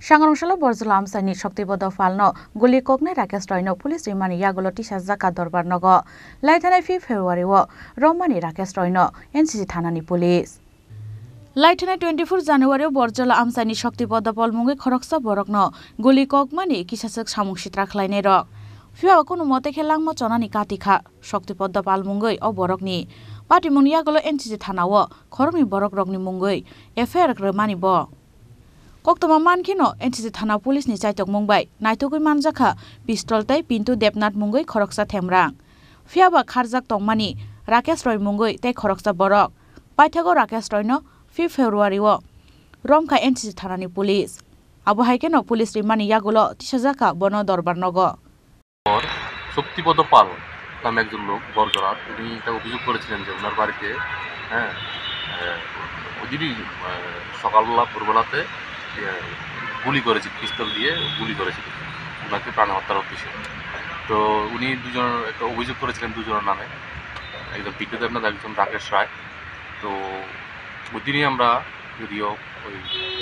Sangrongshalo Borjala Amsani Shoktibodo Falno Guli Kokne Rakesh Royno Police Rimani Yagolo Tisha Zaka Dorbar Nogo Laitana 5 February wo Romani Rakesh Royno NCC Thanani Police Laitana 24 January Borjala Amsani Shoktibodo Polmungi Khoroksa Borokno Guli Kokmani Kisasek Samungshit Rakhlaine Rok Fiwa kono mote khelangmo chonani katikha Shoktibodo Palmungoi o Borokni Patimuni Yagolo NCC Thanawo Khormi Borok Rokni Mungoi FR Remani Bo Koktoma mankino NCC Thana Police ni Chaitok Mumbai Naitogui manjaka pistol tai Pintu Debnat Mungoi Khoroksa Themrang Fiaba Kharjak Tongmani Rakesh Roy Mungoi tai Khoroksa Borok Paithago Rakesh Roy no 5 February wo Romka NCC Thana ni Police Abo haikeno Police rimani yagulo Tishajaka Bono Dorbar Nogo Shaktipada পাল নামে একজন লোক বরজরার উনি এটা অভিযোগ করেছিলেন যে ওনার বাড়িতে ওইদিনই সকালবেলা ভোরবেলাতে গুলি করেছে পিস্তল দিয়ে গুলি করেছিল ওনাকে প্রাণ হত্যার উদ্দেশ্যে তো উনি দুজন একটা অভিযোগ করেছিলেন দুজনের নামে একজন পিন্টু দেবনাথ একজন রাকেশ রায় তো ওইদিনই আমরা যদিও ওই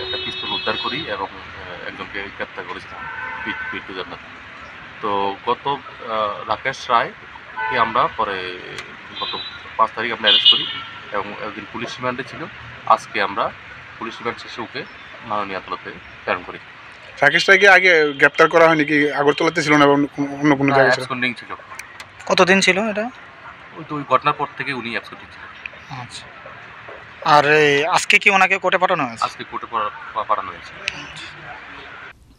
একটা পিস্তল উদ্ধার করি এবং একজনকে গ্রেপ্তার করেছিলাম পিন্টু দেবনাথ তো গত রাকেশ রায়কে আমরা পরে গত 5 তারিখ আমরা অ্যারেস্ট করি এবং একদিন পুলিশ রিমান্ডে ছিল আজকে আমরা পুলিশ রিমান্ড শেষে ওকে মাননীয় আদালতে প্রেরণ করি রাকেশ রায়কে আগে গ্রেপ্তার করা হয়নি কি আগরতলাতে ছিল না অন্য কোনো জায়গায় অ্যাবসকন্ডিং ছিল কতদিন ছিল এটা ওই ঘটনার পর থেকে উনি অ্যাবসকন্ডিং ছিল আচ্ছা আর আজকে কি ওনাকে কোর্টে পাঠানো হয়েছে আজকে কোর্টে পাঠানো হয়েছে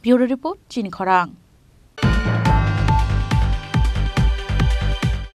ব্যুরো রিপোর্ট চিনি খরাং